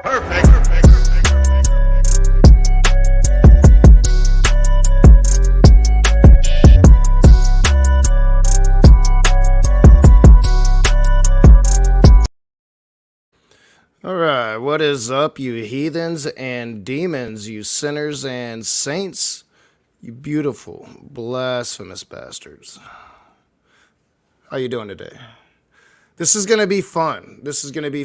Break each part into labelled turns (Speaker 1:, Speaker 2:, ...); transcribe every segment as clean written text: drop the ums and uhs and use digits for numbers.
Speaker 1: Alright, what is up, you heathens and demons, you sinners and saints, you beautiful, blasphemous bastards. How you doing today? This is going to be fun. This is going to be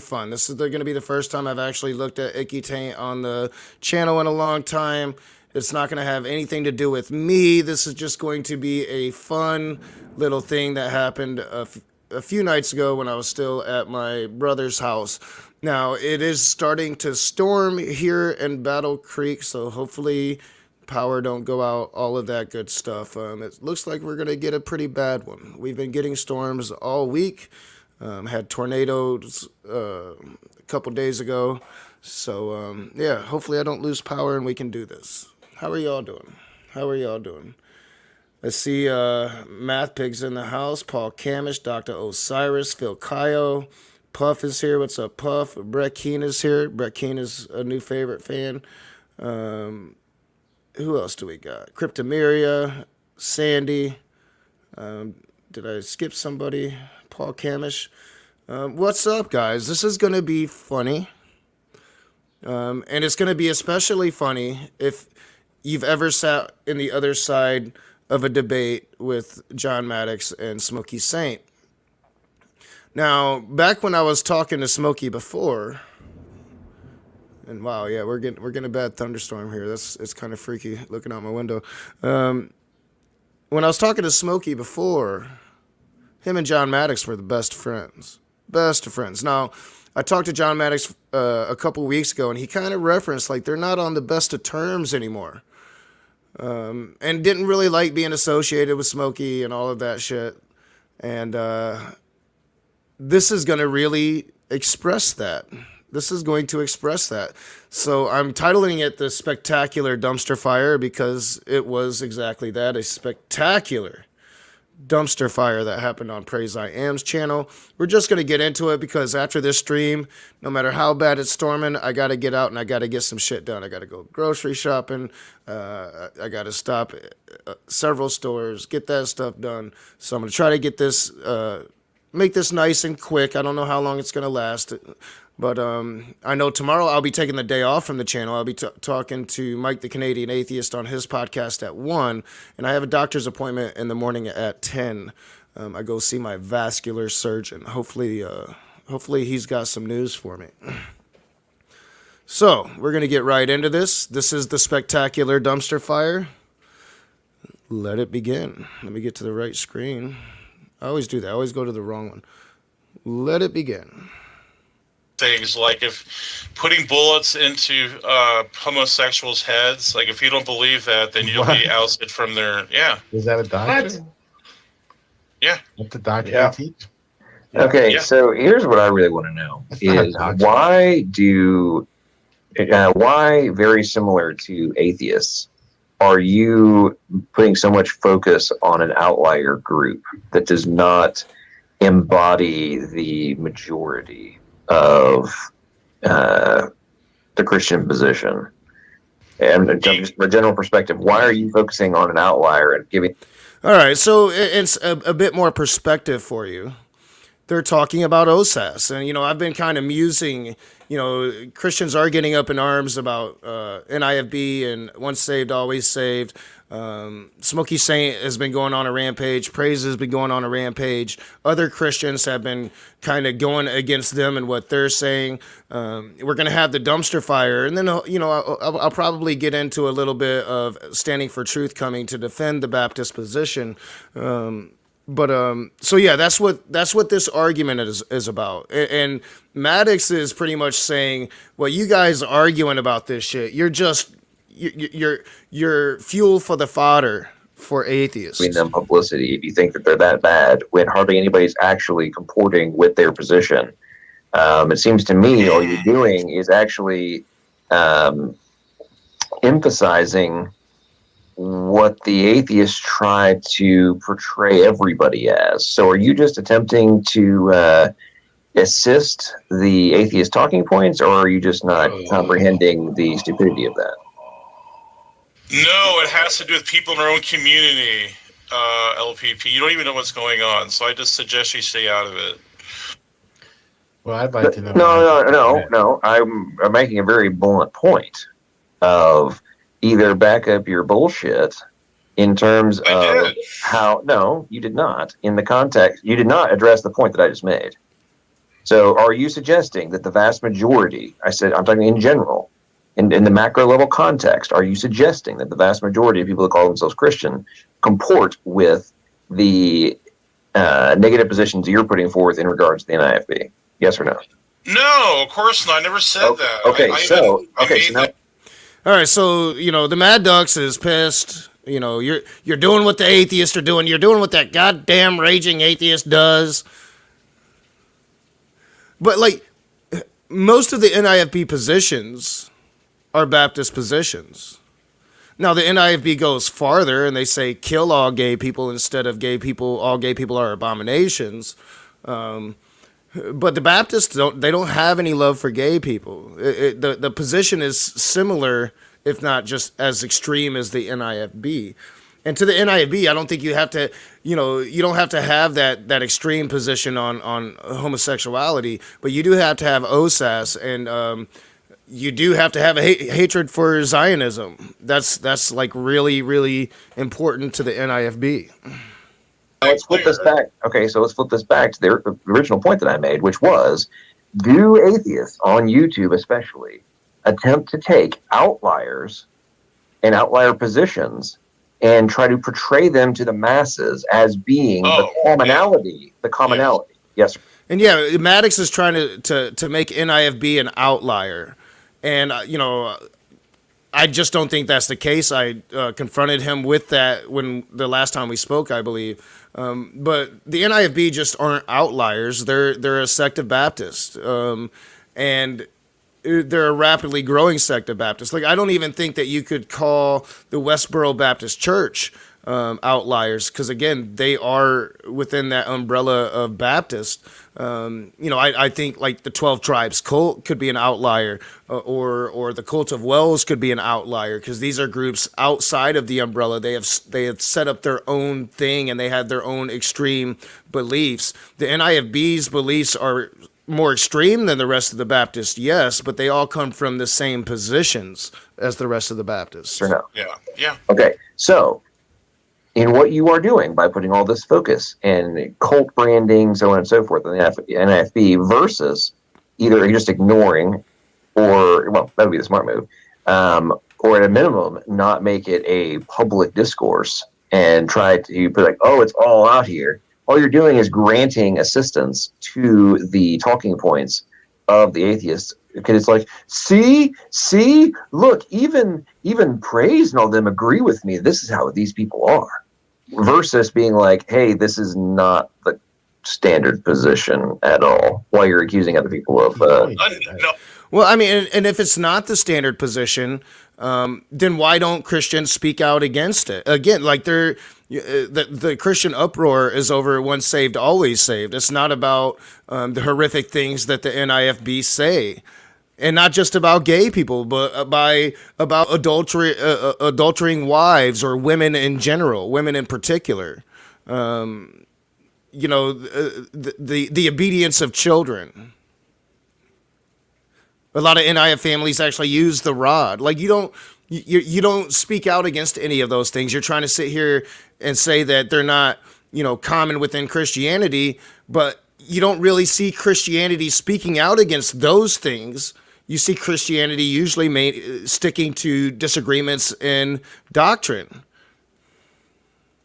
Speaker 1: the first time I've actually looked at Icky, Taint on the channel in a long time. It's not going to have anything to do with me. This is just going to be a fun little thing that happened a few nights ago when I was still at my brother's house. Now, it is starting to storm here in Battle Creek, so hopefully power don't go out, all of that good stuff. It looks like we're going to get a pretty bad one. We've been getting storms all week. Had tornadoes a couple days ago. So, yeah, hopefully I don't lose power and we can do this. How are y'all doing? I see Math Pig's in the house, Paul Camish, Dr. Osiris, Phil Kayo. Puff is here. What's up, Puff? Brett Keen is here. Brett Keen is a new favorite fan. Who else do we got? Cryptomeria, Sandy. Did I skip somebody? Paul Camish. What's up, guys? This is going to be funny. And it's going to be especially funny if you've ever sat in the other side of a debate with John Maddox and Smokey Saint. Now, back when I was talking to Smokey before, and wow, yeah, we're getting a bad thunderstorm here. It's kind of freaky looking out my window. When I was talking to Smokey before, him and John Maddox were the best friends. Now, I talked to John Maddox a couple weeks ago, and he kind of referenced like they're not on the best of terms anymore, and didn't really like being associated with Smokey and all of that shit. And this is going to really express that. So I'm titling it the Spectacular Dumpster Fire because it was exactly that, a spectacular dumpster fire that happened on Praise I Am's channel. We're just going to get into it because after this stream, no matter how bad it's storming, I got to get out and I got to get some shit done. I got to go grocery shopping. I got to stop at several stores, get that stuff done. So I'm going to try to get this... make this nice and quick. I don't know how long it's going to last, but I know tomorrow I'll be taking the day off from the channel. I'll be talking to Mike the Canadian Atheist on his podcast at 1, and I have a doctor's appointment in the morning at 10. I go see my vascular surgeon. Hopefully he's got some news for me. So we're going to get right into this. This is the Spectacular Dumpster Fire. Let it begin. Let me get to the right screen. I always do that. I always go to the wrong one. Let it begin.
Speaker 2: Things like if putting bullets into homosexuals' heads, like if you don't believe that, then you'll be ousted from their, yeah.
Speaker 3: Is that a doctor?
Speaker 4: What?
Speaker 2: Yeah.
Speaker 3: What the doctor teach?
Speaker 4: Okay,
Speaker 2: Yeah.
Speaker 4: so here's what I really want to know is why very similar to atheists, are you putting so much focus on an outlier group that does not embody the majority of the Christian position? And just from a general perspective, why are you focusing on an outlier and giving...
Speaker 1: All right, so it's a bit more perspective for you. They're talking about OSAS, and, I've been kind of musing, Christians are getting up in arms about NIFB and once saved, always saved. Smokey Saint has been going on a rampage. Praise has been going on a rampage. Other Christians have been kind of going against them and what they're saying. We're going to have the dumpster fire. And then, I'll probably get into a little bit of standing for truth coming to defend the Baptist position. So yeah, that's what this argument is about. And Maddox is pretty much saying, well, you guys arguing about this shit. You're fuel for the fodder for atheists.
Speaker 4: Giving them publicity if you think that they're that bad when hardly anybody's actually comporting with their position. It seems to me all you're doing is actually emphasizing what the atheists try to portray everybody as. So are you just attempting to assist the atheist talking points, or are you just not comprehending the stupidity of that?
Speaker 2: No, it has to do with people in our own community, LPP. You don't even know what's going on, so I just suggest you stay out of it.
Speaker 3: Well, I'd like to know.
Speaker 4: No. I'm making a very blunt point of either back up your bullshit in terms of how. No, you did not. In the context, you did not address the point that I just made. So, are you suggesting that the vast majority? I'm talking in general. In the macro level context, are you suggesting that the vast majority of people who call themselves Christian comport with the negative positions you're putting forth in regards to the NIFB? Yes or no?
Speaker 2: No, of course not. I never said that.
Speaker 4: Okay, so now,
Speaker 1: All right, so the Maddox is pissed. You're doing what the atheists are doing. You're doing what that goddamn raging atheist does. But most of the NIFB positions are Baptist positions. Now the NIFB goes farther and they say kill all gay people instead of gay people. All gay people are abominations. But the Baptists don't have any love for gay people. The position is similar, if not just as extreme as the NIFB. And to the NIFB, I don't think you have to, you don't have to have that extreme position on homosexuality, but you do have to have OSAS, and you do have to have a hatred for Zionism. That's really, really important to the NIFB.
Speaker 4: let's flip this back. Okay, so let's flip this back to the original point that I made, which was, do atheists on YouTube especially attempt to take outliers and outlier positions and try to portray them to the masses as being the commonality? The commonality. Yes.
Speaker 1: And yeah, Maddox is trying to make NIFB an outlier. And, I just don't think that's the case. I confronted him with that when the last time we spoke, I believe. But the NIFB just aren't outliers. They're a sect of Baptists. And they're a rapidly growing sect of Baptists. I don't even think that you could call the Westboro Baptist Church outliers, because again, they are within that umbrella of Baptist. I think the 12 Tribes cult could be an outlier, or the Cult of Wells could be an outlier, because these are groups outside of the umbrella. They have set up their own thing, and they have their own extreme beliefs. The NIFB's beliefs are more extreme than the rest of the Baptists, yes, but they all come from the same positions as the rest of the Baptists.
Speaker 4: Or no?
Speaker 2: Yeah.
Speaker 4: Okay, so in what you are doing by putting all this focus and cult branding, so on and so forth, in the NIFB versus either you're just ignoring, or, well, that would be the smart move, or at a minimum, not make it a public discourse and try to be like, oh, it's all out here. All you're doing is granting assistance to the talking points of the atheists. Because it's like, see, look, even Praise and all them agree with me. This is how these people are. Versus being like, hey, this is not the standard position at all. While you're accusing other people of.
Speaker 2: No.
Speaker 1: Well, I mean, and if it's not the standard position, then why don't Christians speak out against it? Again, the Christian uproar is over once saved, always saved. It's not about the horrific things that the NIFB say. And not just about gay people, but about adultering wives or women in general, women in particular. The obedience of children. A lot of NIF families actually use the rod. You don't speak out against any of those things. You're trying to sit here and say that they're not, common within Christianity, but you don't really see Christianity speaking out against those things. You see Christianity usually sticking to disagreements in doctrine.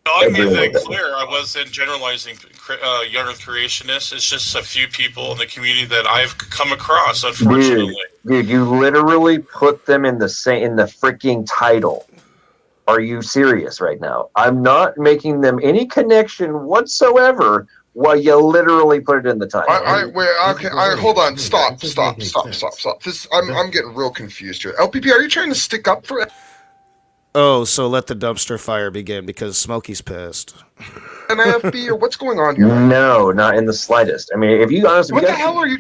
Speaker 2: I made that clear. I wasn't generalizing young Earth creationists. It's just a few people in the community that I've come across, unfortunately.
Speaker 4: Dude, you literally put them in the freaking title. Are you serious right now? I'm not making them any connection whatsoever. Well, you literally put it in the title.
Speaker 5: Hold on. Stop. This, I'm getting real confused here. LPP, are you trying to stick up for it?
Speaker 1: Oh, so let the dumpster fire begin because Smokey's pissed.
Speaker 5: NIFB or what's going on here?
Speaker 4: No, not in the slightest. I mean, if you honestly,
Speaker 5: What the hell are you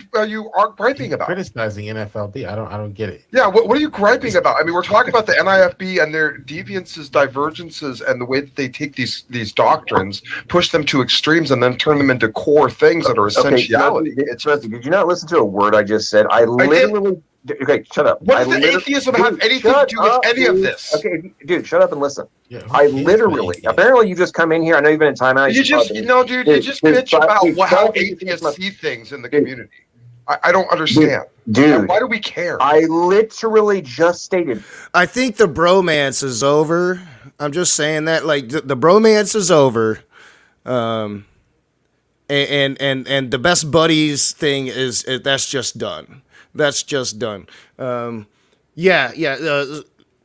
Speaker 5: griping about?
Speaker 3: Criticizing NFLB. I don't get it.
Speaker 5: Yeah, what are you griping about? I mean, we're talking about the NIFB and their deviances, divergences, and the way that they take these doctrines, push them to extremes, and then turn them into core things that are essentiality.
Speaker 4: Smokey, did you not listen to a word I just said? I literally. Okay, shut up.
Speaker 5: What does atheism have anything to do with any of this?
Speaker 4: Okay, dude, shut up and listen.
Speaker 3: Yeah,
Speaker 4: I literally, apparently you just come in here. I know you've been in timeout.
Speaker 5: You just bitch about how atheists see things in the community. I don't understand.
Speaker 4: Dude,
Speaker 5: why do we care?
Speaker 4: I literally just stated.
Speaker 1: I think the bromance is over. I'm just saying that, like, the bromance is over. And the best buddies thing is that's just done. That's just done.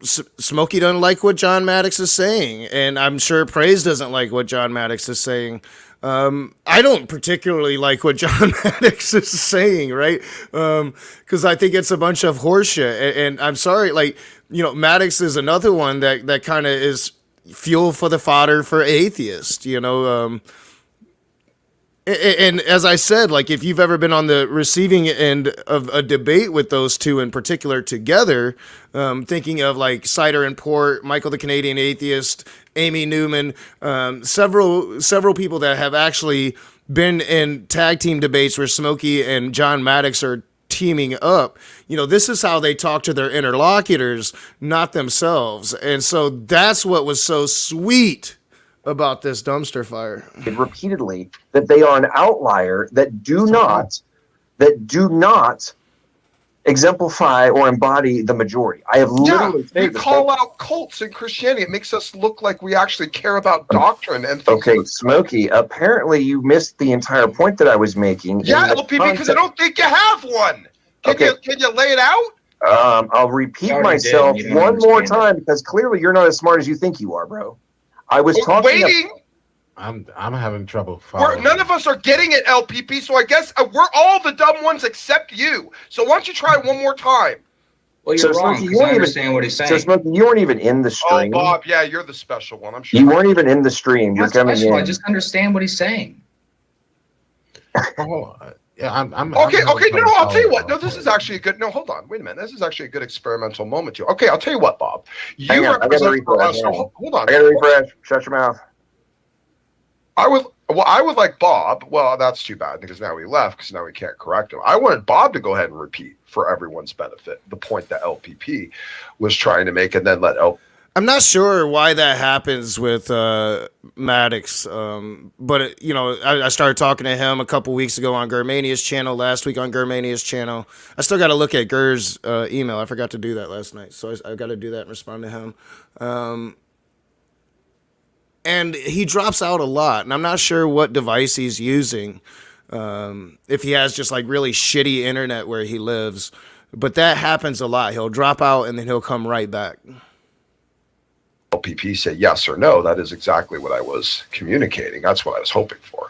Speaker 1: Smokey doesn't like what John Maddox is saying, and I'm sure Praise doesn't like what John Maddox is saying. I don't particularly like what John Maddox is saying, right? Because I think it's a bunch of horseshit, and I'm sorry, like, Maddox is another one that kind of is fuel for the fodder for atheists, And as I said, like, if you've ever been on the receiving end of a debate with those two in particular together, thinking of like Cider and Port, Michael the Canadian Atheist, Amy Newman, several people that have actually been in tag team debates where Smokey and John Maddox are teaming up, this is how they talk to their interlocutors, not themselves. And so that's what was so sweet about this dumpster fire
Speaker 4: Repeatedly that they are an outlier that do not exemplify or embody the majority. I have literally
Speaker 5: we call out cults in Christianity. It makes us look like we actually care about doctrine and things.
Speaker 4: Okay, Smokey, apparently you missed the entire point that I was making.
Speaker 5: Yeah, LPP, because I don't think you have one. Can you lay it out?
Speaker 4: I'll repeat myself one more time because clearly you're not as smart as you think you are, bro. I was talking.
Speaker 3: I'm having trouble.
Speaker 5: None of us are getting it, LPP. So I guess we're all the dumb ones except you. So why don't you try one more time?
Speaker 6: Well, you're wrong.
Speaker 4: Smokey, you
Speaker 6: I understand what he's saying.
Speaker 4: So Smokey, you weren't even in the stream.
Speaker 5: Oh, Bob, yeah, you're the special one. I'm sure.
Speaker 4: You weren't even in the stream. You're coming in.
Speaker 6: I just understand what he's saying.
Speaker 3: I'm
Speaker 5: okay. No, I'll tell you what. No, this is actually a good. No, hold on. Wait a minute. This is actually a good experimental moment too. Okay, I'll tell you what, Bob.
Speaker 4: Hang on,
Speaker 5: represent us. Hold on.
Speaker 4: I gotta refresh. Shut your mouth.
Speaker 5: I would like Bob. Well, that's too bad because now he left because now we can't correct him. I wanted Bob to go ahead and repeat for everyone's benefit the point that LPP was trying to make, and then let
Speaker 1: I'm not sure why that happens with Maddox, but I started talking to him a couple weeks ago on Germania's channel, last week on Germania's channel. I still got to look at Ger's email. I forgot to do that last night, so I got to do that and respond to him. And he drops out a lot, and I'm not sure what device he's using, if he has just like really shitty internet where he lives, but that happens a lot. He'll drop out and then he'll come right back.
Speaker 5: LPP say yes or no. That is exactly what I was communicating. That's what I was hoping for.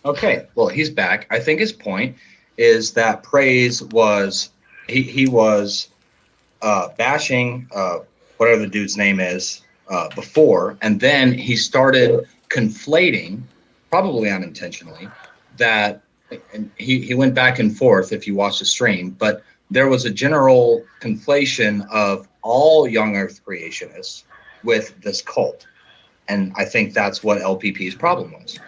Speaker 6: Okay, well, he's back. I think his point is that Praise was he was bashing whatever the dude's name is before, and then he started conflating, probably unintentionally, that, and he went back and forth if you watch the stream, but there was a general conflation of all young Earth creationists with this cult, and I think that's what LPP's problem was.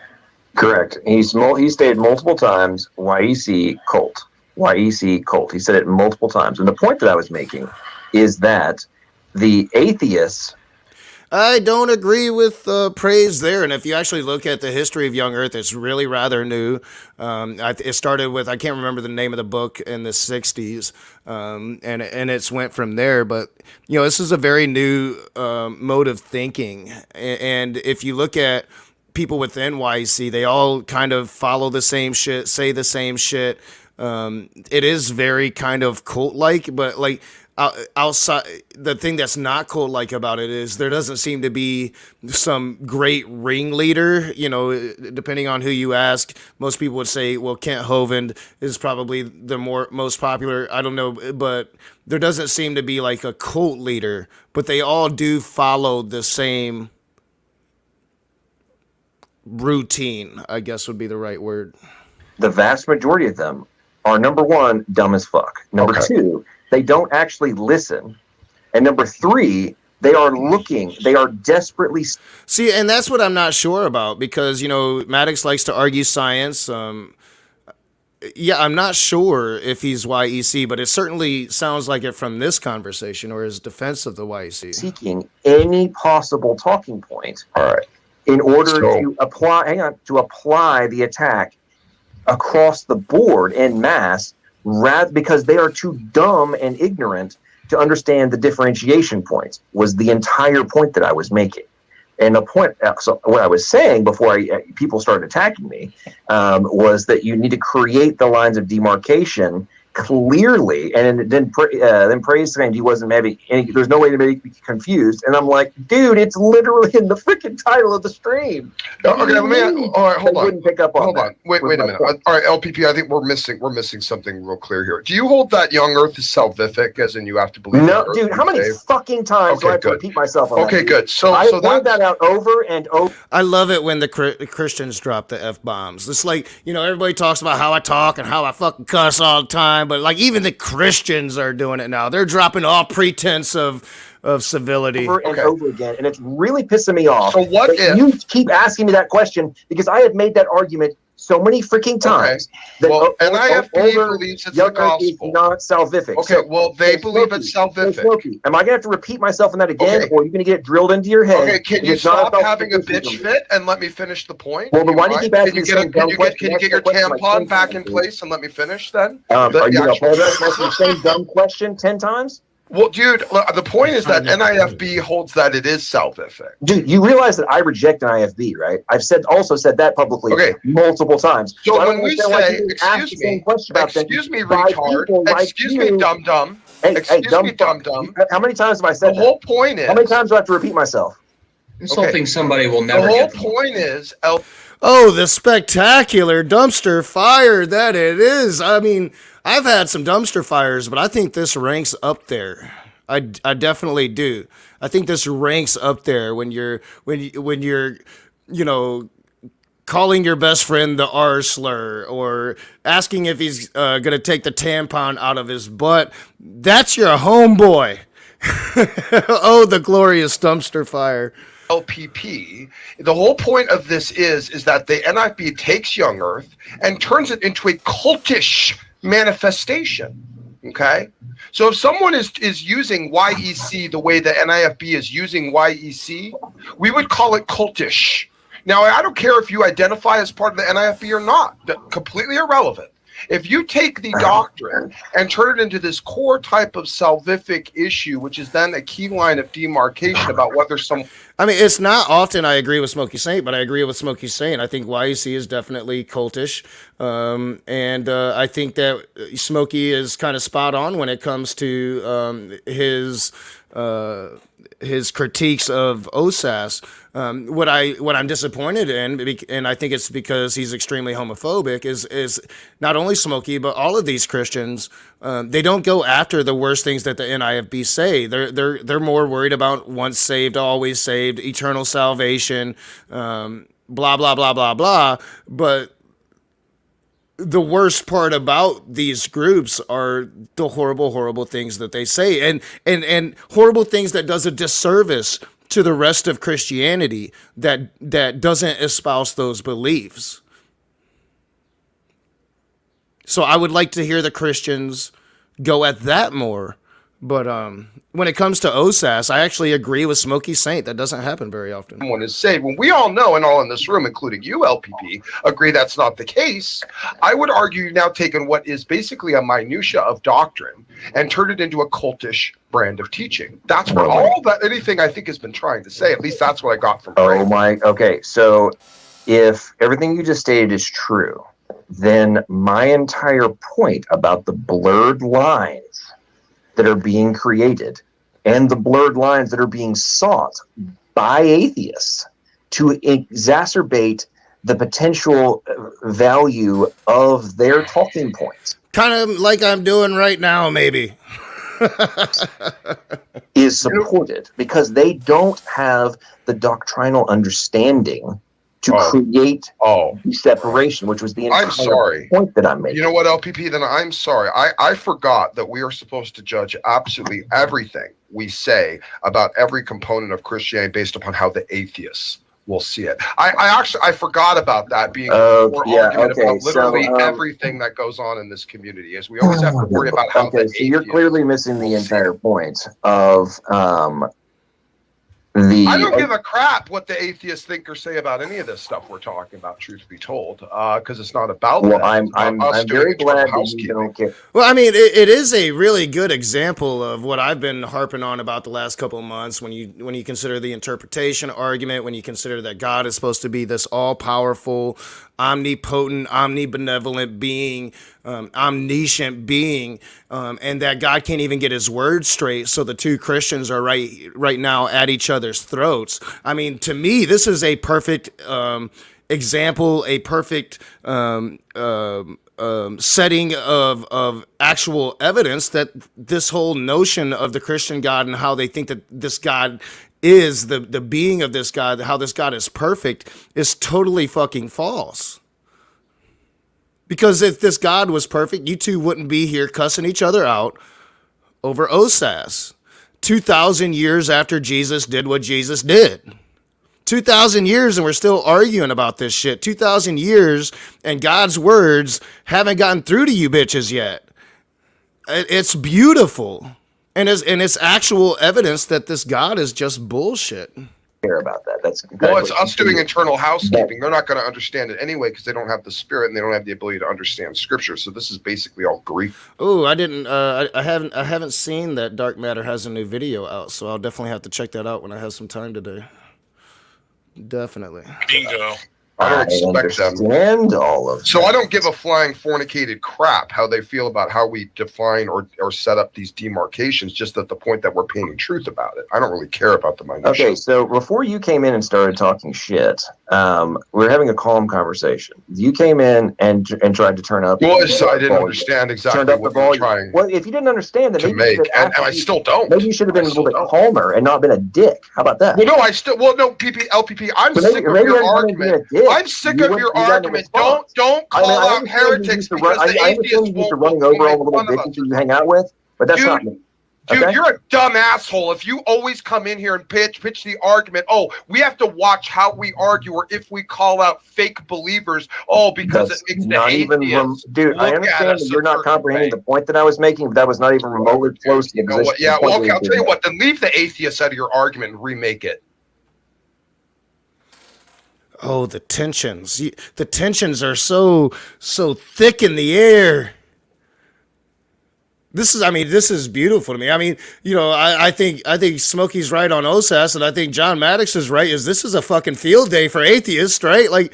Speaker 4: Correct. He stated multiple times YEC cult. YEC cult. He said it multiple times, and the point that I was making is that the atheists.
Speaker 1: I don't agree with Praise there, and if you actually look at the history of Young Earth, it's really rather new. It started with, I can't remember the name of the book, in the 60s, and it's went from there. But this is a very new mode of thinking, and if you look at people within YEC, they all kind of follow the same shit, say the same shit. It is very kind of cult-like, but like outside, the thing that's not cult like about it is there doesn't seem to be some great ringleader. You know, depending on who you ask, most people would say, well, Kent Hovind is probably the most popular. I don't know, but there doesn't seem to be like a cult leader, but they all do follow the same routine, I guess would be the right word.
Speaker 4: The vast majority of them are, number one, dumb as fuck. Number two, they don't actually listen. And number three, they are desperately.
Speaker 1: See, and that's what I'm not sure about, because, you know, Maddox likes to argue science. Yeah, I'm not sure if he's YEC, but it certainly sounds like it from this conversation or his defense of the YEC.
Speaker 4: Seeking any possible talking point. All right. In order to apply the attack across the board en masse, because they are too dumb and ignorant to understand the differentiation points, was the entire point that I was making. And the point, so what I was saying before people started attacking me, was that you need to create the lines of demarcation clearly, and then Praise claimed he wasn't maybe there's no way to make me confused, and I'm like, dude, it's literally in the freaking title of the stream.
Speaker 5: Okay, let me. All right, hold on.
Speaker 4: Wouldn't pick up on
Speaker 5: hold on. Wait a minute. All right, LPP. I think we're missing something real clear here. Do you hold that young Earth is salvific, as in you have to believe?
Speaker 4: No, dude. How many fucking times do I have to repeat myself on that?
Speaker 5: Okay, good. So
Speaker 4: I pointed that out over and over.
Speaker 1: I love it when the Christians drop the F-bombs. It's like, you know, everybody talks about how I talk and how I fucking cuss all the time, but like even the Christians are doing it now. They're dropping all pretense of civility
Speaker 4: over and over again, and it's really pissing me off.
Speaker 5: So what if
Speaker 4: you keep asking me that question, because I have made that argument so many freaking times.
Speaker 5: That NIFB believes it's the gospel.
Speaker 4: Is not salvific.
Speaker 5: Okay, well, they believe it's salvific.
Speaker 4: Am I going to have to repeat myself on that again, or are you going to get it drilled into your head?
Speaker 5: Okay, can you stop having a bitch fit and let me finish the point?
Speaker 4: Well, then why do you keep asking
Speaker 5: Can you get your tampon back in place and let me finish then?
Speaker 4: Are you going to apologize for asking the same dumb question 10 times?
Speaker 5: Well, dude, the point is that NIFB holds that it is salvific.
Speaker 4: Dude, you realize that I reject NIFB, right? I've also said that publicly multiple times.
Speaker 5: So when we say, excuse me, retard, excuse me, dum-dum, excuse me, dum-dum.
Speaker 4: How many times have I said that?
Speaker 5: The whole point is...
Speaker 4: How many times do I have to repeat myself?
Speaker 6: Insulting somebody will never get
Speaker 5: the whole point is...
Speaker 1: Oh, the spectacular dumpster fire that it is. I mean, I've had some dumpster fires, but I think this ranks up there. I definitely do. I think this ranks up there when you're you know, calling your best friend the R slur or asking if he's gonna take the tampon out of his butt. That's your homeboy. Oh, the glorious dumpster fire.
Speaker 5: LPP. The whole point of this is that the NIFB takes young Earth and turns it into a cultish manifestation. Okay, so if someone is using YEC the way the NIFB is using YEC, we would call it cultish. Now, I don't care if you identify as part of the NIFB or not. Completely irrelevant. If you take the doctrine and turn it into this core type of salvific issue, which is then a key line of demarcation about whether some...
Speaker 1: I mean, it's not often I agree with Smokey Saint, but I agree with Smokey Saint. I think YEC is definitely cultish. And I think that Smokey is kind of spot on when it comes to his critiques of OSAS. What I'm disappointed in, and I think it's because he's extremely homophobic, is not only Smokey but all of these Christians. They don't go after the worst things that the NIFB say. They're more worried about once saved, always saved, eternal salvation, blah blah blah blah blah. But the worst part about these groups are the horrible things that they say, and horrible things that does a disservice to the rest of Christianity that doesn't espouse those beliefs. So I would like to hear the Christians go at that more. But when it comes to OSAS, I actually agree with Smokey Saint. That doesn't happen very often.
Speaker 5: Someone is saved. When we all know, and all in this room, including you, LPP, agree that's not the case, I would argue you've now taken what is basically a minutia of doctrine and turned it into a cultish brand of teaching. That's what anything I think has been trying to say. At least that's what I got from
Speaker 4: Okay, so if everything you just stated is true, then my entire point about the blurred lines that are being created and the blurred lines that are being sought by atheists to exacerbate the potential value of their talking points.
Speaker 1: Kind of like I'm doing right now, maybe.
Speaker 4: Is supported because they don't have the doctrinal understanding to create the separation, which was the entire point that I'm making.
Speaker 5: You know what, LPP? Then I'm sorry. I forgot that we are supposed to judge absolutely everything we say about every component of Christianity based upon how the atheists will see it. I forgot about that being more argument about literally everything that goes on in this community. Is we always have to worry about how the
Speaker 4: so you're clearly missing the entire point of
Speaker 5: I don't give a crap what the atheists think or say about any of this stuff we're talking about, truth be told, because it's not about
Speaker 4: well,
Speaker 5: that.
Speaker 4: I'm very glad that you don't care.
Speaker 1: Well, I mean, it is a really good example of what I've been harping on about the last couple of months when you consider the interpretation argument, when you consider that God is supposed to be this all-powerful, omnipotent, omnibenevolent being, omniscient being, and that God can't even get his words straight, so the two Christians are right now at each other's throats. I mean, to me, this is a perfect example, a perfect setting of actual evidence that this whole notion of the Christian God and how they think that this God is the being of this God, how this God is perfect, is totally fucking false. Because if this God was perfect, you two wouldn't be here cussing each other out over OSAS. 2,000 years after Jesus did what Jesus did. 2,000 years and we're still arguing about this shit. 2,000 years and God's words haven't gotten through to you bitches yet. It's beautiful. And it's actual evidence that this God is just bullshit.
Speaker 4: Care about that. That's
Speaker 5: well, it's us doing internal housekeeping. They're not going to understand it anyway because they don't have the spirit and they don't have the ability to understand scripture. So this is basically all Greek.
Speaker 1: Oh, I didn't. I haven't seen that Dark Matter has a new video out, so I'll definitely have to check that out when I have some time today. Definitely.
Speaker 2: Bingo.
Speaker 5: I don't expect them.
Speaker 4: All of
Speaker 5: so I don't give a flying fornicated crap how they feel about how we define or set up these demarcations, just at the point that we're painting truth about it. I don't really care about the minutiae.
Speaker 4: Okay, so before you came in and started talking shit, we were having a calm conversation. You came in and tried to turn up.
Speaker 5: Well, I didn't understand exactly what you were trying.
Speaker 4: Well, if you didn't understand, then
Speaker 5: to make, and I still don't.
Speaker 4: Maybe you should have been a little bit calmer and not been a dick. How about that?
Speaker 5: Well, no, LPP. I'm sick of your argument. I'm sick of your argument. Don't call out heretics because the atheists won't
Speaker 4: running over all the little bitches you hang out with, but that's not me.
Speaker 5: Dude, you're a dumb asshole. If you always come in here and pitch the argument, we have to watch how we argue, or if we call out fake believers, because it makes the atheists
Speaker 4: dude, I understand that you're not comprehending the point that I was making, but that was not even remotely close to the position.
Speaker 5: Yeah, well, okay, I'll tell you what, then leave the atheists out of your argument and remake it.
Speaker 1: Oh, the tensions. The tensions are so thick in the air. This is beautiful to me. I mean, I think Smokey's right on OSAS, and I think John Maddox is right. This is a fucking field day for atheists, right? Like,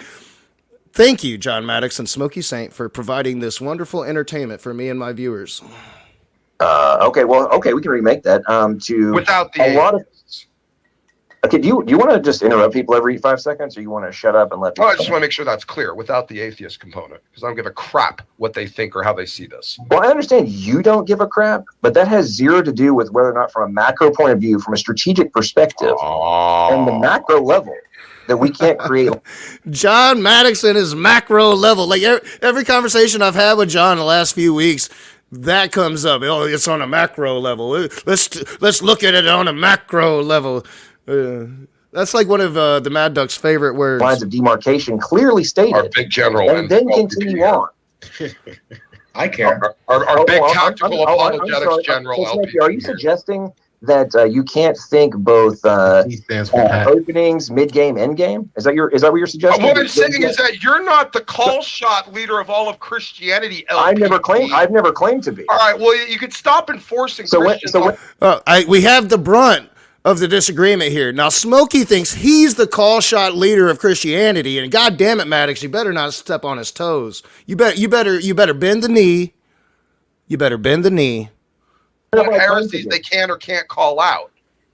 Speaker 1: thank you, John Maddox and Smokey Saint, for providing this wonderful entertainment for me and my viewers.
Speaker 4: Okay, we can remake that.
Speaker 5: Without the
Speaker 4: lot of. Okay, do you want to just interrupt people every 5 seconds, or you want to shut up and let people
Speaker 5: I just want to make sure that's clear, without the atheist component, because I don't give a crap what they think or how they see this.
Speaker 4: Well, I understand you don't give a crap, but that has zero to do with whether or not, from a macro point of view, from a strategic perspective, on the macro level, that we can't create.
Speaker 1: John Maddox and his macro level. Like, every conversation I've had with John in the last few weeks, that comes up. Oh, it's on a macro level. Let's look at it on a macro level. That's like one of the Maddox favorite words.
Speaker 4: Lines of demarcation clearly stated.
Speaker 5: Our big general,
Speaker 4: and then continue on.
Speaker 6: I care.
Speaker 5: Our big tactical apologetics general. LPP.
Speaker 4: Are you suggesting that you can't think both openings, mid game, end game? Is that what you're suggesting?
Speaker 5: What I'm saying is that you're not the call shot leader of all of Christianity. LPP.
Speaker 4: I've never claimed to be.
Speaker 5: All right. Well, you could stop enforcing.
Speaker 1: We have the brunt of the disagreement here. Now, Smokey thinks he's the call shot leader of Christianity, and God damn it, Maddox, you better not step on his toes. You better bend the knee. You better bend the knee
Speaker 5: what heresies they can or can't call out.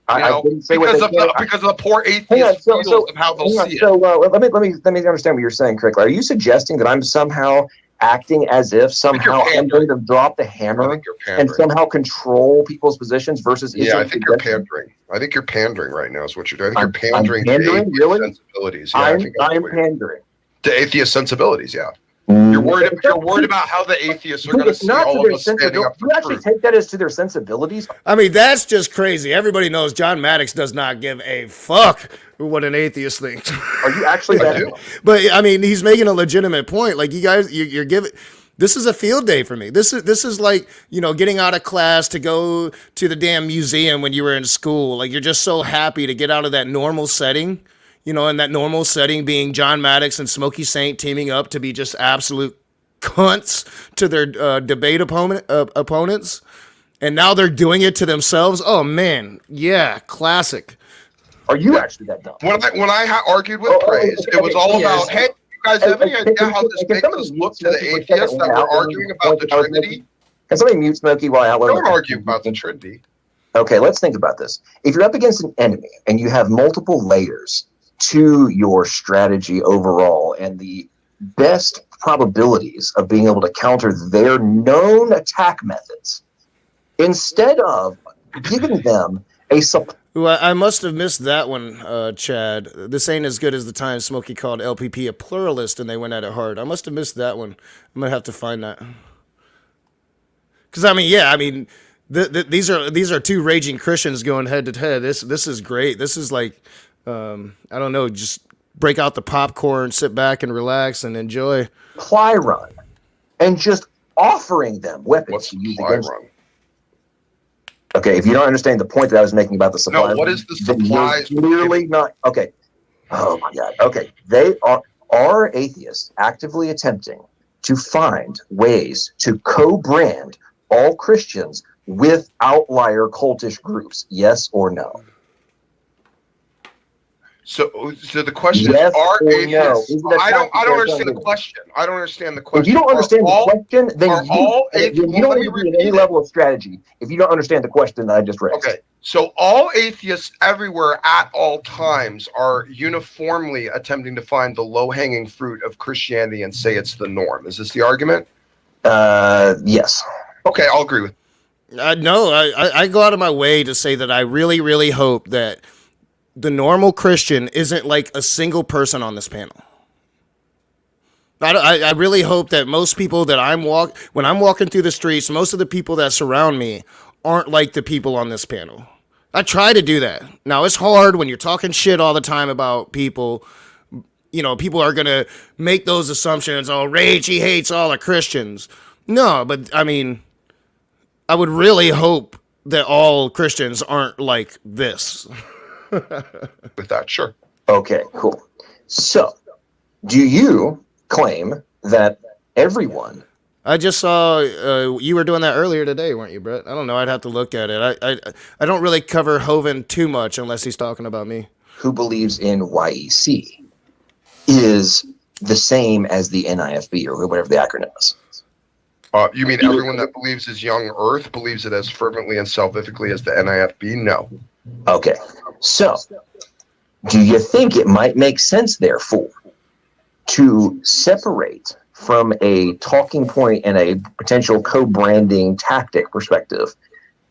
Speaker 4: I didn't say
Speaker 5: because
Speaker 4: what they can.
Speaker 5: because of the poor atheist
Speaker 4: Hang on,
Speaker 5: feels of how they'll see it.
Speaker 4: So let me understand what you're saying correctly. Are you suggesting that I'm somehow acting as if somehow I'm going to drop the hammer and somehow control people's positions versus?
Speaker 5: Yeah, I think you're pandering. I think you're pandering right now. Is what you're doing. I think you're pandering to atheist sensibilities. Yeah,
Speaker 4: I'm pandering
Speaker 5: to atheist sensibilities. Yeah. You're worried about how the atheists are going to see all of us standing up for
Speaker 4: truth. You actually take that as to their sensibilities?
Speaker 1: I mean, that's just crazy. Everybody knows John Maddox does not give a fuck what an atheist thinks.
Speaker 4: Are you actually that?
Speaker 1: But I mean, he's making a legitimate point. Like, you guys, you're giving. This is a field day for me. This is like, getting out of class to go to the damn museum when you were in school. Like, you're just so happy to get out of that normal setting. And that normal setting being John Maddox and Smokey Taint teaming up to be just absolute cunts to their debate opponents. And now they're doing it to themselves. Oh, man. Yeah, classic.
Speaker 4: Are you actually that dumb?
Speaker 5: When I argued with Praise, it was all about, hey, you guys have any idea how this makes us look to the atheists that we're arguing about the Trinity?
Speaker 4: Can somebody mute Smokey while I outline?
Speaker 5: Don't argue about the Trinity.
Speaker 4: Okay, let's think about this. If you're up against an enemy and you have multiple layers to your strategy overall and the best probabilities of being able to counter their known attack methods, instead of giving them a supply.
Speaker 1: Well, I must have missed that one, Chad. This ain't as good as the time Smokey called LPP a pluralist and they went at it hard. I must have missed that one. I'm going to have to find that. Because, these are two raging Christians going head to head. This is great. This is like... I don't know, just break out the popcorn, sit back and relax and enjoy.
Speaker 4: Supply run and just offering them weapons.
Speaker 5: What's
Speaker 4: to use
Speaker 5: supply
Speaker 4: against
Speaker 5: run?
Speaker 4: them. Okay, if you don't understand the point that I was making about the supply
Speaker 5: what is the supply?
Speaker 4: Clearly not. Okay. Oh my God. Okay. They are atheists actively attempting to find ways to co-brand all Christians with outlier cultish groups. Yes or no?
Speaker 5: So the question is, are atheists?
Speaker 4: No?
Speaker 5: I don't understand the question. I don't understand the question.
Speaker 4: If you don't understand the question, then you don't
Speaker 5: need
Speaker 4: need any level of strategy. If you don't understand the question that I just raised.
Speaker 5: Okay, so all atheists everywhere at all times are uniformly attempting to find the low-hanging fruit of Christianity and say it's the norm. Is this the argument?
Speaker 4: Yes.
Speaker 5: Okay, I'll agree with.
Speaker 1: No, I go out of my way to say that I really, really hope that the normal Christian isn't like a single person on this panel. I really hope that most people that when I'm walking through the streets, most of the people that surround me aren't like the people on this panel. I try to do that. Now, it's hard when you're talking shit all the time about people. People are going to make those assumptions. Oh, Rage, he hates all the Christians. No, but I would really hope that all Christians aren't like this.
Speaker 5: With that, sure.
Speaker 4: Okay, cool. So, do you claim that everyone...
Speaker 1: I just saw you were doing that earlier today, weren't you, Brett? I don't know. I'd have to look at it. I don't really cover Hovind too much unless he's talking about me.
Speaker 4: Who believes in YEC is the same as the NIFB or whatever the acronym is.
Speaker 5: You mean everyone that believes is young Earth believes it as fervently and salvifically as the NIFB? No.
Speaker 4: Okay. So, do you think it might make sense, therefore, to separate from a talking point and a potential co-branding tactic perspective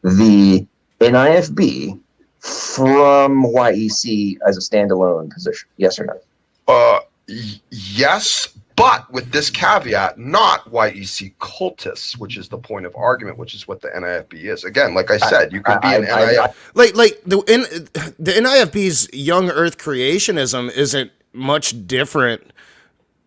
Speaker 4: the NIFB from YEC as a standalone position? Yes or no?
Speaker 5: Yes, but with this caveat, not YEC cultists, which is the point of argument, which is what the NIFB is. Again, like I said, you could be an NIFB.
Speaker 1: Like the NIFB's young Earth creationism isn't much different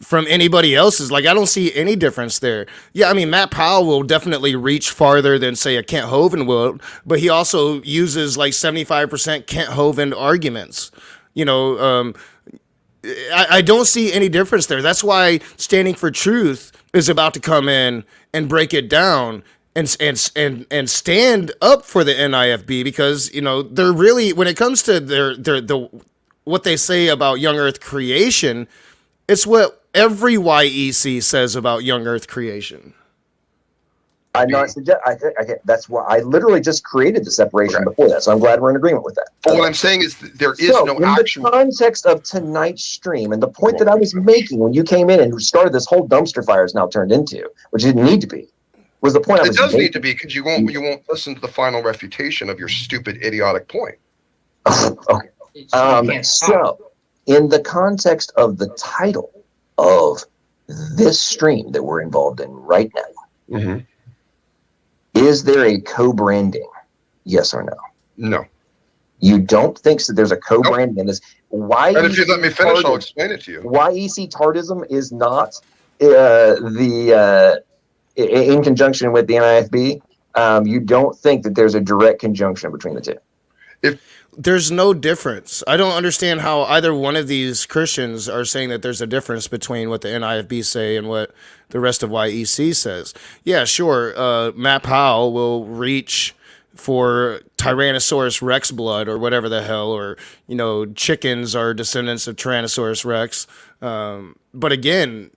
Speaker 1: from anybody else's. Like, I don't see any difference there. Yeah, Matt Powell will definitely reach farther than, say, a Kent Hovind will, but he also uses like 75% Kent Hovind arguments. I don't see any difference there. That's why Standing for Truth is about to come in and break it down and stand up for the NIFB, because they're really, when it comes to their what they say about young Earth creation, it's what every YEC says about young Earth creation.
Speaker 4: I'm not suggest. That's why I literally just created the separation
Speaker 5: Okay.
Speaker 4: before that. So I'm glad we're in agreement with that.
Speaker 5: But what I'm saying is there is
Speaker 4: So,
Speaker 5: no
Speaker 4: in
Speaker 5: actual.
Speaker 4: the context of tonight's stream, and the point that I was making when you came in and started this whole dumpster fire is now turned into, which it didn't need to be, was the point I
Speaker 5: It
Speaker 4: was
Speaker 5: does
Speaker 4: making.
Speaker 5: need to be, because you won't listen to the final refutation of your stupid, idiotic point.
Speaker 4: Okay.
Speaker 6: You can't stop.
Speaker 4: So, in the context of the title of this stream that we're involved in right now,
Speaker 5: Mm-hmm.
Speaker 4: is there a co-branding? Yes or no?
Speaker 5: No.
Speaker 4: You don't think that there's a co-branding in this? Why?
Speaker 5: And if you let me finish, I'll explain it to you.
Speaker 4: Why EC Tardism is not in conjunction with the NIFB? You don't think that there's a direct conjunction between the two?
Speaker 1: There's no difference. I don't understand how either one of these Christians are saying that there's a difference between what the NIFB say and what the rest of YEC says. Yeah, sure. Matt Powell will reach for Tyrannosaurus Rex blood or whatever the hell, or, chickens are descendants of Tyrannosaurus Rex. But again,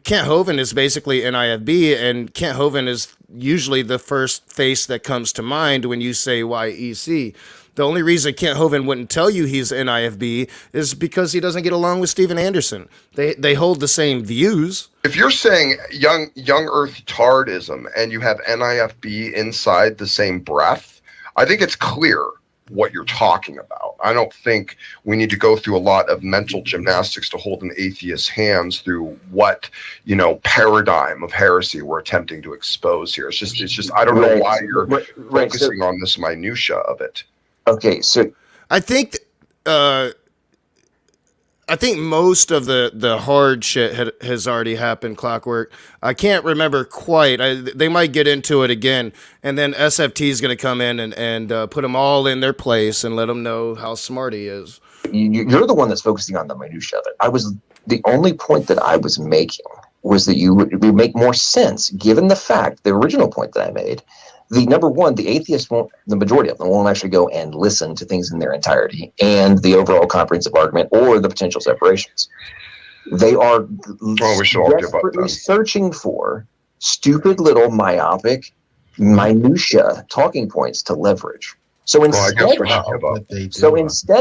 Speaker 1: Kent Hovind is basically NIFB, and Kent Hovind is usually the first face that comes to mind when you say YEC. The only reason Kent Hovind wouldn't tell you he's NIFB is because he doesn't get along with Steven Anderson. They hold the same views.
Speaker 5: If you're saying young Earth tardism and you have NIFB inside the same breath, I think it's clear what you're talking about. I don't think we need to go through a lot of mental gymnastics to hold an atheist's hands through what, paradigm of heresy we're attempting to expose here. It's just I don't know why you're focusing on this minutia of it.
Speaker 4: Okay, so
Speaker 1: I think most of the hard shit has already happened, Clockwork. I can't remember quite. They might get into it again, and then SFT is going to come in and put them all in their place and let them know how smart he is.
Speaker 4: you're the one that's focusing on the minutia of it. The only point that I was making was that it would make more sense given the fact, the original point that I made. Number one, the atheists won't, the majority of them won't actually go and listen to things in their entirety and the overall comprehensive argument or the potential separations. They are desperately searching for stupid little myopic minutia talking points to leverage. So instead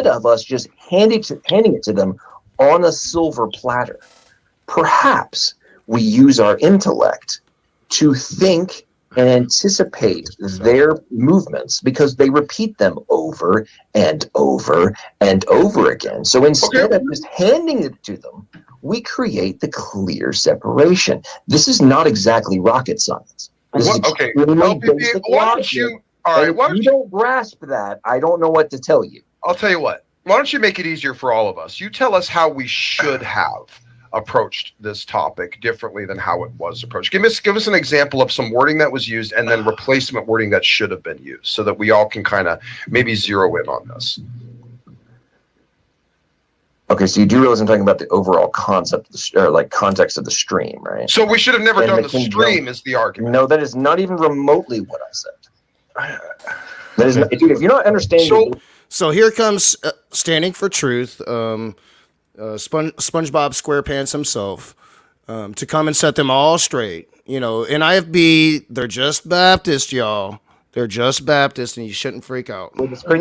Speaker 4: of us just handing it to them on a silver platter, perhaps we use our intellect to think and anticipate their movements because they repeat them over and over and over again. So instead of just handing it to them, we create the clear separation. This is not exactly rocket science. This is basic logic. If you don't grasp that, I don't know what to tell you.
Speaker 5: I'll tell you what. Why don't you make it easier for all of us? You tell us how we should have approached this topic differently than how it was approached. Give us an example of some wording that was used and then replacement wording that should have been used so that we all can kind of maybe zero in on this.
Speaker 4: Okay, so you do realize I'm talking about the overall concept of context of the stream, right?
Speaker 5: So we should have never done the stream is the argument.
Speaker 4: No, that is not even remotely what I said. That is not, dude, if you're not understanding.
Speaker 1: So here comes Standing for Truth, SpongeBob SquarePants himself, to come and set them all straight. NIFB, they're just Baptist, y'all. They're just Baptist, and you shouldn't freak out.
Speaker 5: What was said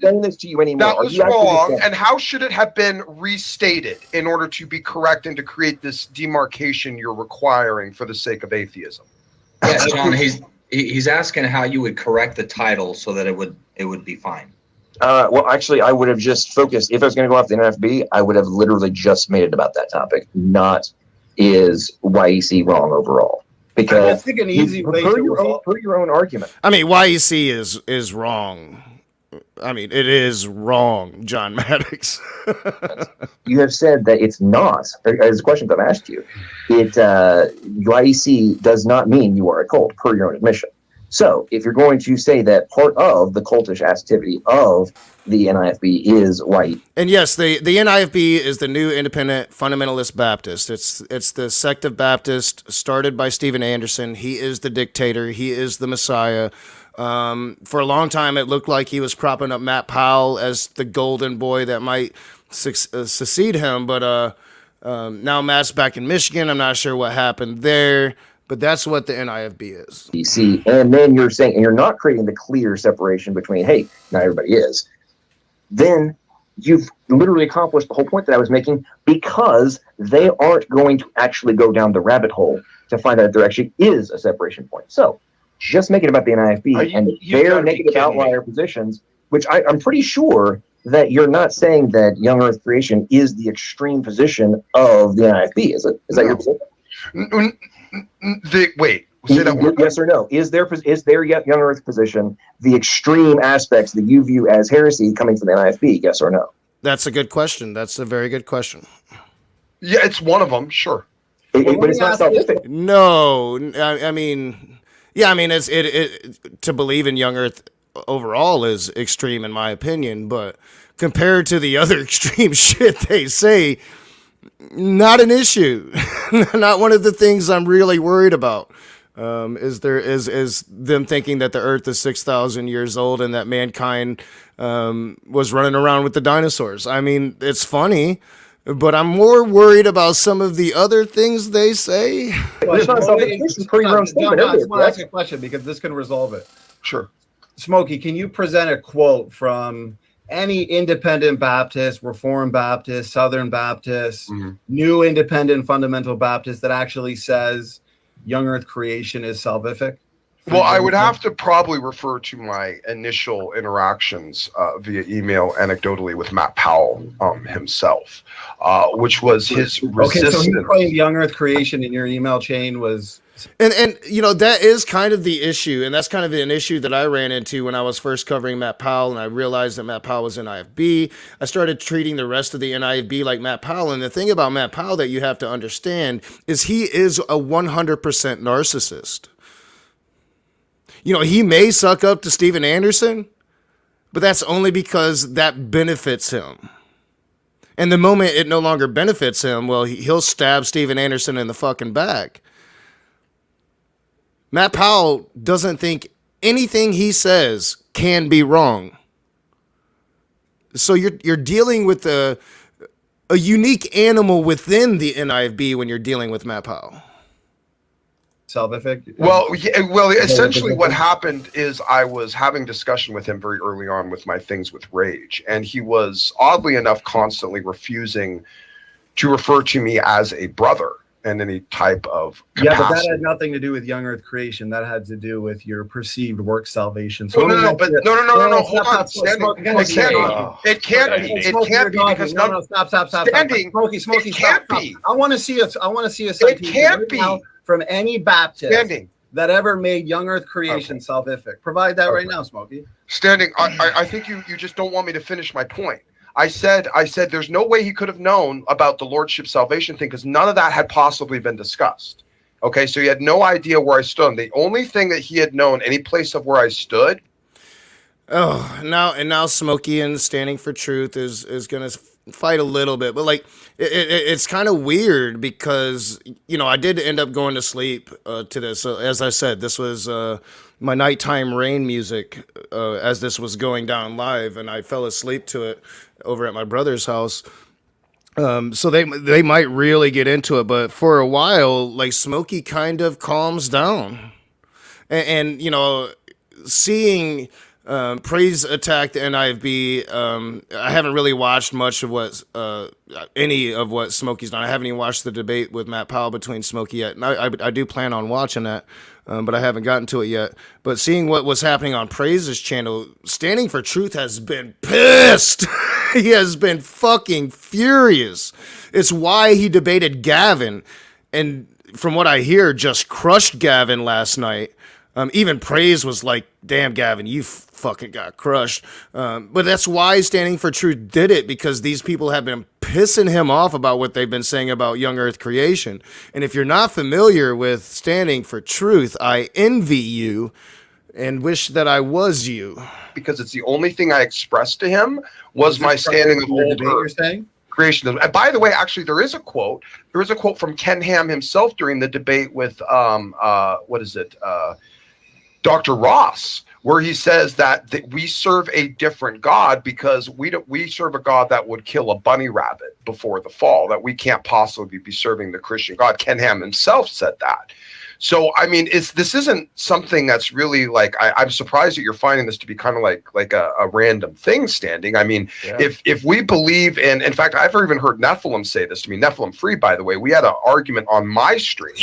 Speaker 5: that was wrong, and how should it have been restated in order to be correct and to create this demarcation you're requiring for the sake of atheism?
Speaker 6: Yeah, John, he's asking how you would correct the title so that it would be fine.
Speaker 4: Well, actually, I would have just focused. If I was going to go off the NFB, I would have literally just made it about that topic, not is YEC wrong overall. Because
Speaker 7: I think an easy way
Speaker 4: per your own argument.
Speaker 1: I mean, YEC is wrong. I mean, it is wrong, John Maddox.
Speaker 4: You have said that it's not. As a question that I've asked you, YEC does not mean you are a cult, per your own admission. So, if you're going to say that part of the cultish activity of the NIFB is white,
Speaker 1: and yes, the NIFB is the New Independent Fundamentalist Baptist. It's the sect of Baptist started by Steven Anderson. He is the dictator. He is the Messiah. For a long time, it looked like he was propping up Matt Powell as the golden boy that might succeed him. But now Matt's back in Michigan. I'm not sure what happened there. But that's what the NIFB is.
Speaker 4: You see, and then you're saying, and you're not creating the clear separation between, hey, not everybody is. Then you've literally accomplished the whole point that I was making, because they aren't going to actually go down the rabbit hole to find out if there actually is a separation point. So just make it about the NIFB and their negative outlier positions, which I'm pretty sure that you're not saying that young earth creation is the extreme position of the NIFB. Is that your position?
Speaker 5: Wait, say that one.
Speaker 4: Yes or no? Is their young earth position the extreme aspects that you view as heresy coming from the NIFB? Yes or no?
Speaker 1: That's a good question. That's a very good question.
Speaker 5: Yeah, it's one of them, sure.
Speaker 4: But it's not salvific.
Speaker 1: No, I mean, yeah, I mean, it's to believe in young earth overall is extreme in my opinion, but compared to the other extreme shit they say, not an issue. Not one of the things I'm really worried about. Is them thinking that the earth is 6,000 years old and that mankind was running around with the dinosaurs. I mean, it's funny, but I'm more worried about some of the other things they say.
Speaker 4: It's not salvific. This is pretty wrong statement.
Speaker 7: I just want to ask a question because this can resolve it.
Speaker 5: Sure.
Speaker 7: Smokey, can you present a quote from any independent Baptist, Reformed Baptist, Southern Baptist, New Independent Fundamental Baptist that actually says young earth creation is salvific?
Speaker 5: Well, I would have to probably refer to my initial interactions via email, anecdotally, with Matt Powell himself, which was his resistance.
Speaker 7: Okay, so he claimed young earth creation in your email chain was...
Speaker 1: And you know, that is kind of the issue, and that's kind of an issue that I ran into when I was first covering Matt Powell, and I realized that Matt Powell was NIFB. I started treating the rest of the NIFB like Matt Powell, and the thing about Matt Powell that you have to understand is he is a 100% narcissist. You know, he may suck up to Steven Anderson, but that's only because that benefits him. And the moment it no longer benefits him, well, he'll stab Steven Anderson in the fucking back. Matt Powell doesn't think anything he says can be wrong. So you're dealing with a unique animal within the NIFB when you're dealing with Matt Powell.
Speaker 7: Salvific?
Speaker 5: Well, essentially what happened is I was having discussion with him very early on with my things with Rage, and he was oddly enough constantly refusing to refer to me as a brother in any type of capacity.
Speaker 7: Yeah, but that had nothing to do with young earth creation. That had to do with your perceived work salvation. So
Speaker 5: no, hold on. It can't be because
Speaker 7: no, stop.
Speaker 5: Standing,
Speaker 7: Smokey,
Speaker 5: it can't
Speaker 7: stop.
Speaker 5: be.
Speaker 7: I want to see a
Speaker 5: It can't be
Speaker 7: from any Baptist
Speaker 5: standing
Speaker 7: that ever made young earth creation salvific. Provide that right now, Smokey.
Speaker 5: Standing. I think you just don't want me to finish my point. I said there's no way he could have known about the lordship salvation thing because none of that had possibly been discussed. Okay, so he had no idea where I stood. The only thing that he had known, any place of where I stood.
Speaker 1: Oh, now Smokey and Standing for Truth is gonna fight a little bit, but like it's kind of weird because you know I did end up going to sleep to this. As I said, this was my nighttime rain music as this was going down live, and I fell asleep to it over at my brother's house. So they might really get into it, but for a while, like Smokey kind of calms down, and you know, seeing Praise attack the NIFB. I haven't really watched much of what any of what Smokey's done. I haven't even watched the debate with Matt Powell between Smokey yet. And I do plan on watching that, but I haven't gotten to it yet. But seeing what was happening on Praise's channel, Standing for Truth has been pissed. He has been fucking furious. It's why he debated Gavin, and from what I hear, just crushed Gavin last night. Even Praise was like, damn, Gavin, you fucking got crushed. But that's why Standing for Truth did it, because these people have been pissing him off about what they've been saying about young earth creation. And if you're not familiar with Standing for Truth, I envy you and wish that I was you.
Speaker 5: Because it's the only thing I expressed to him was my standing of old earth creation. And by the way, actually, there is a quote. There is a quote from Ken Ham himself during the debate with, Dr. Ross, where he says that we serve a different God because we serve a God that would kill a bunny rabbit before the fall, that we can't possibly be serving the Christian God. Ken Ham himself said that. So I mean, this isn't something that's really like I'm surprised that you're finding this to be kind of like a random thing standing. I mean, if we believe in fact, I've even heard Nephilim say this to me. Nephilim free, by the way. We had an argument on my stream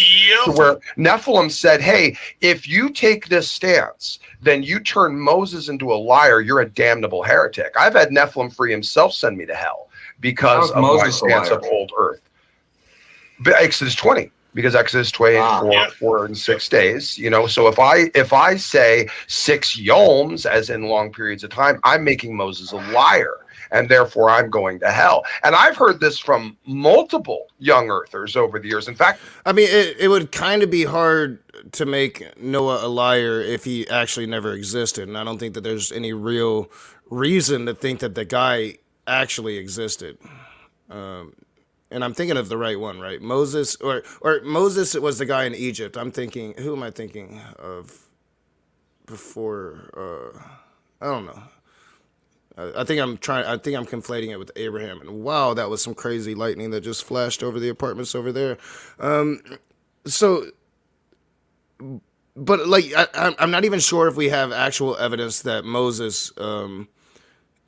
Speaker 5: where Nephilim said, "Hey, if you take this stance, then you turn Moses into a liar. You're a damnable heretic." I've had Nephilim free himself send me to hell because of my stance of old earth. But Exodus 20. Because Exodus 20 4 and 6 days, you know. So if I say 6 yoms, as in long periods of time, I'm making Moses a liar, and therefore I'm going to hell. And I've heard this from multiple young earthers over the years. In fact,
Speaker 1: I mean, it would kind of be hard to make Noah a liar if he actually never existed, and I don't think that there's any real reason to think that the guy actually existed. And I'm thinking of the right one, right? Moses, or Moses was the guy in Egypt. I'm thinking, who am I thinking of before? I don't know. I think I'm conflating it with Abraham. And wow, that was some crazy lightning that just flashed over the apartments over there. But like, I'm not even sure if we have actual evidence that Moses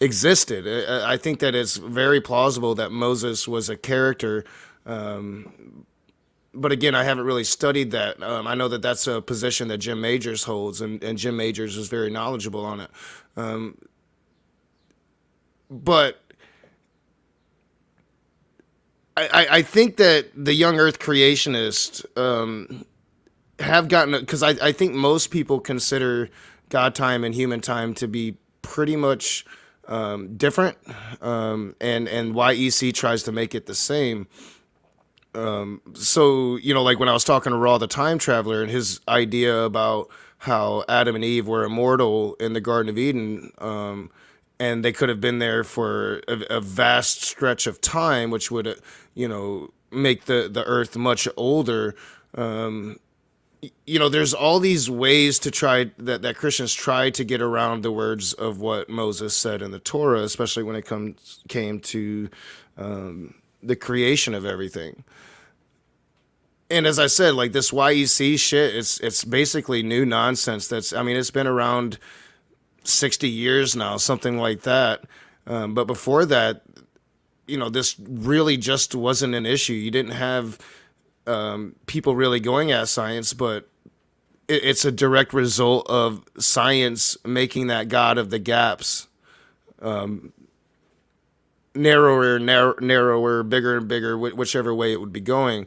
Speaker 1: existed. I think that it's very plausible that Moses was a character, but again, I haven't really studied that. I know that that's a position that Jim Majors holds, and Jim Majors is very knowledgeable on it. But I think that the young Earth creationists have gotten, because I think most people consider God time and human time to be pretty much different, and YEC tries to make it the same. So, you know, like when I was talking to Raw the Time Traveler and his idea about how Adam and Eve were immortal in the Garden of Eden, and they could have been there for a vast stretch of time, which would, you know, make the earth much older. You know, there's all these ways to try that Christians try to get around the words of what Moses said in the Torah, especially when it came to the creation of everything. And as I said, like this YEC shit, it's basically new nonsense. It's been around 60 years now, something like that. But before that, you know, this really just wasn't an issue. You didn't have people really going at science, but it's a direct result of science making that God of the gaps narrower, bigger and bigger, whichever way it would be going.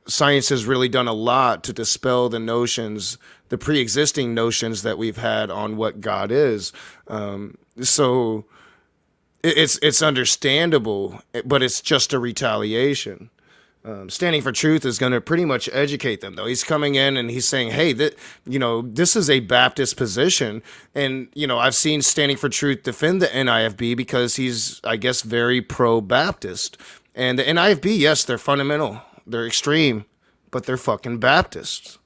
Speaker 1: Science has really done a lot to dispel the pre-existing notions that we've had on what God is. So it's understandable, but it's just a retaliation. Standing for Truth is going to pretty much educate them, though. He's coming in and he's saying, hey, this is a Baptist position. And, you know, I've seen Standing for Truth defend the NIFB because he's, I guess, very pro-Baptist. And the NIFB, yes, they're fundamental. They're extreme, but they're fucking Baptists.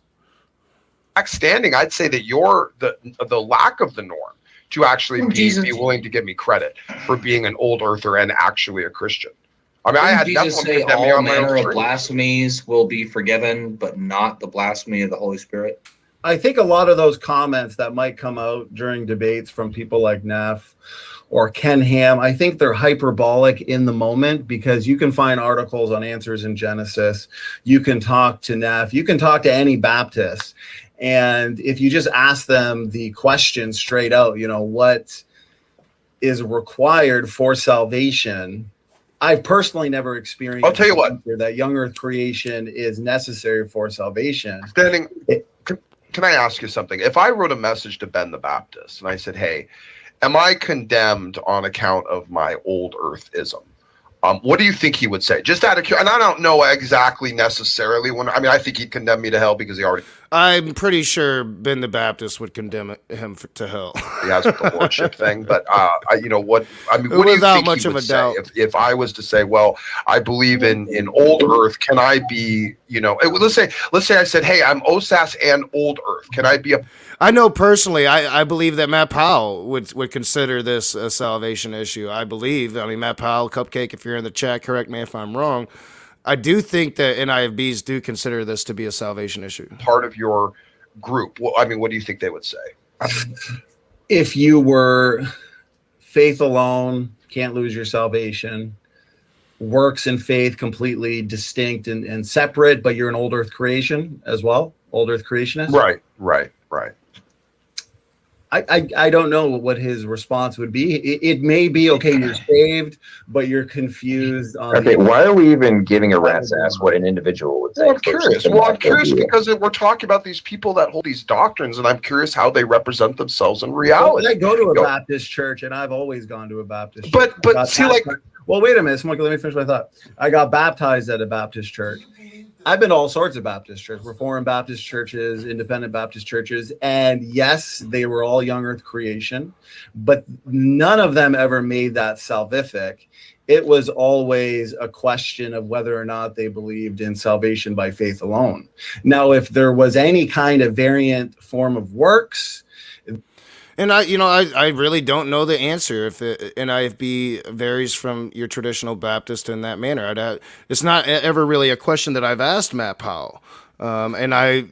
Speaker 5: Standing, I'd say that you're the lack of the norm to actually be willing to give me credit for being an old earther and actually a Christian. I mean, I had
Speaker 6: Jesus say all manner of blasphemies will be forgiven, but not the blasphemy of the Holy Spirit?
Speaker 7: I think a lot of those comments that might come out during debates from people like Neff or Ken Ham, I think they're hyperbolic in the moment, because you can find articles on Answers in Genesis. You can talk to Neff. You can talk to any Baptist. And if you just ask them the question straight out, you know, what is required for salvation? I've personally never experienced.
Speaker 5: I'll tell you what,
Speaker 7: that young earth creation is necessary for salvation.
Speaker 5: Standing, can I ask you something? If I wrote a message to Ben the Baptist and I said, hey, am I condemned on account of my old earthism? What do you think he would say? Just out of curiosity, and I don't know exactly necessarily I think he'd condemn me to hell because he already.
Speaker 1: I'm pretty sure Ben the Baptist would condemn him to hell.
Speaker 5: He has with the lordship thing, but what do you think
Speaker 1: much
Speaker 5: he
Speaker 1: of
Speaker 5: would
Speaker 1: a
Speaker 5: say
Speaker 1: doubt.
Speaker 5: if I was to say, well, I believe in old earth? Can I be, let's say I said, hey, I'm OSAS and old earth. Can I be a?
Speaker 1: I know personally, I believe that Matt Powell would consider this a salvation issue. I believe. I mean, Matt Powell, Cupcake, if you're in the chat, correct me if I'm wrong. I do think that NIFBs do consider this to be a salvation issue.
Speaker 5: Part of your group. Well, I mean, what do you think they would say?
Speaker 7: If you were faith alone, can't lose your salvation, works and faith completely distinct and separate, but you're an old earth creation as well, old earth creationist.
Speaker 5: Right.
Speaker 7: I don't know what his response would be. It may be, okay, you're saved, but you're confused on
Speaker 4: Okay, why are we even giving a rat's ass what an individual would
Speaker 5: Well,
Speaker 4: think?
Speaker 5: I'm curious. Well, I'm curious because we're talking about these people that hold these doctrines, and I'm curious how they represent themselves in reality.
Speaker 7: I go to a Baptist church, and I've always gone to a Baptist church.
Speaker 5: But see, like,
Speaker 7: well, wait a minute, Smokey, let me finish my thought. I got baptized at a Baptist church. I've been to all sorts of Baptist churches, Reformed Baptist churches, Independent Baptist churches, and yes, they were all young earth creation, but none of them ever made that salvific. It was always a question of whether or not they believed in salvation by faith alone. Now, if there was any kind of variant form of works,
Speaker 1: and I really don't know the answer if NIFB varies from your traditional Baptist in that manner. It's not ever really a question that I've asked Matt Powell. And I've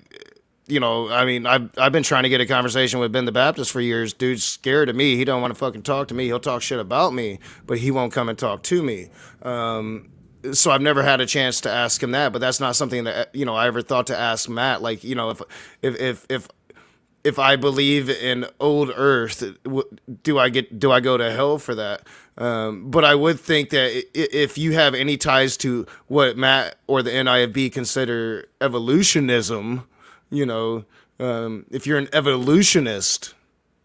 Speaker 1: been trying to get a conversation with Ben the Baptist for years. Dude's scared of me. He don't want to fucking talk to me. He'll talk shit about me, but he won't come and talk to me. So I've never had a chance to ask him that, but that's not something that, I ever thought to ask Matt. Like, if I believe in old earth, do I go to hell for that? But I would think that if you have any ties to what Matt or the NIFB consider evolutionism, if you're an evolutionist,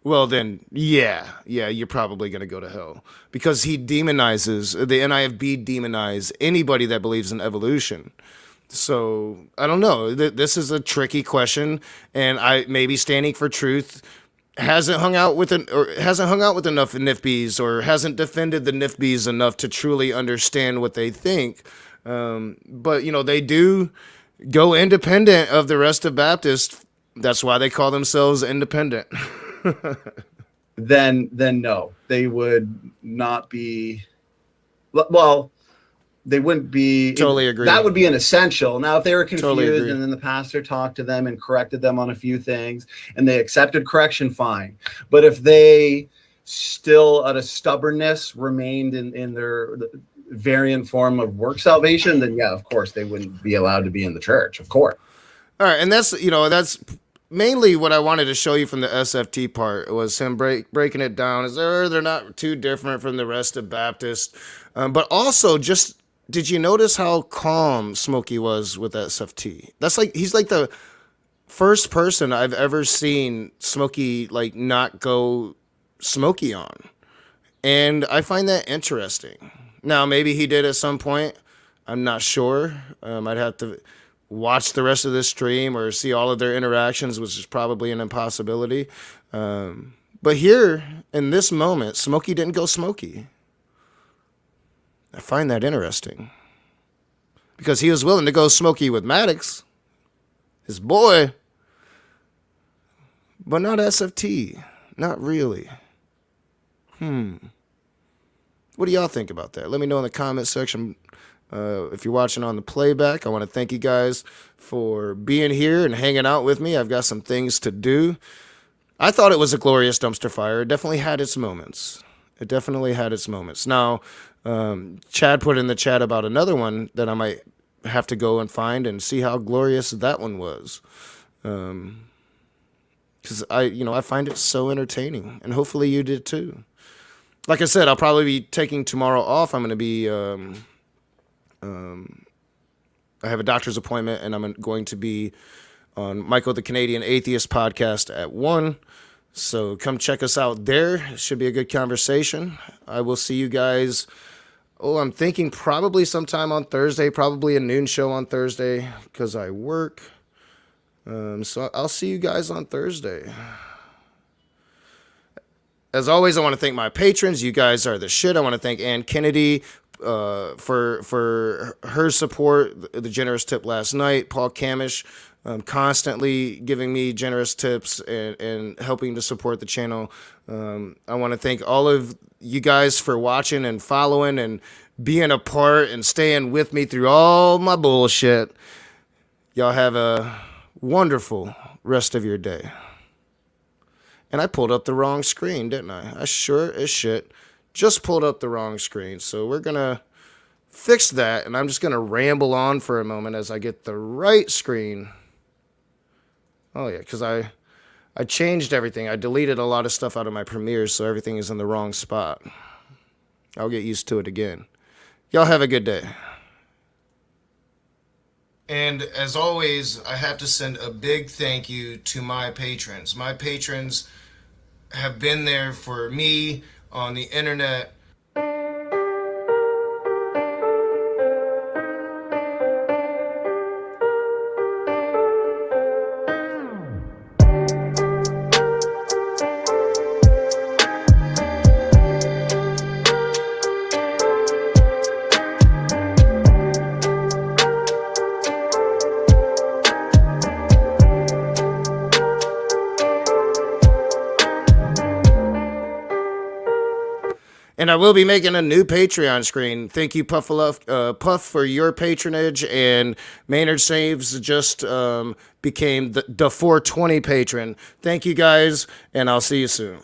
Speaker 1: well then, yeah, you're probably going to go to hell because the NIFB demonize anybody that believes in evolution. So I don't know. This is a tricky question, and I maybe Standing for Truth hasn't hung out with enough NIFBs or hasn't defended the NIFBs enough to truly understand what they think. But they do go independent of the rest of Baptists. That's why they call themselves independent.
Speaker 7: Then no, they would not be. Well, they wouldn't be.
Speaker 1: Totally agree.
Speaker 7: That would be an essential. Now, if they were confused
Speaker 1: Totally
Speaker 7: and then the pastor talked to them and corrected them on a few things and they accepted correction, fine. But if they still, out of stubbornness, remained in their variant form of work salvation, then yeah, of course, they wouldn't be allowed to be in the church, of course.
Speaker 1: All right, and that's mainly what I wanted to show you from the SFT part was him breaking it down. They're not too different from the rest of Baptist, but also just. Did you notice how calm Smokey was with SFT? He's like the first person I've ever seen Smokey like not go Smokey on. And I find that interesting. Now, maybe he did at some point. I'm not sure. I'd have to watch the rest of this stream or see all of their interactions, which is probably an impossibility. But here, in this moment, Smokey didn't go Smokey. I find that interesting because he was willing to go Smokey with Maddox, his boy, but not SFT. Not really. What do y'all think about that? Let me know in the comment section. If you're watching on the playback, I want to thank you guys for being here and hanging out with me. I've got some things to do. I thought it was a glorious dumpster fire. It definitely had its moments. Now, Chad put in the chat about another one that I might have to go and find and see how glorious that one was. Because I find it so entertaining, and hopefully you did too. Like I said, I'll probably be taking tomorrow off. I'm going to be, I have a doctor's appointment, and I'm going to be on Michael the Canadian Atheist podcast at 1. So come check us out there. It should be a good conversation. I will see you guys. I'm thinking probably sometime on Thursday, probably a noon show on Thursday because I work. So I'll see you guys on Thursday. As always, I want to thank my patrons. You guys are the shit. I want to thank Ann Kennedy for her support, the generous tip last night. Paul Camish constantly giving me generous tips and helping to support the channel. I want to thank all of you guys for watching and following and being a part and staying with me through all my bullshit. Y'all have a wonderful rest of your day. And I pulled up the wrong screen, didn't I? I sure as shit just pulled up the wrong screen. So we're going to fix that, and I'm just going to ramble on for a moment as I get the right screen. Oh, yeah, because I changed everything. I deleted a lot of stuff out of my premieres, so everything is in the wrong spot. I'll get used to it again. Y'all have a good day. And as always, I have to send a big thank you to my patrons. My patrons have been there for me on the internet. And I will be making a new Patreon screen. Thank you, Puff, for your patronage. And Maynard Saves just became the 420 patron. Thank you, guys, and I'll see you soon.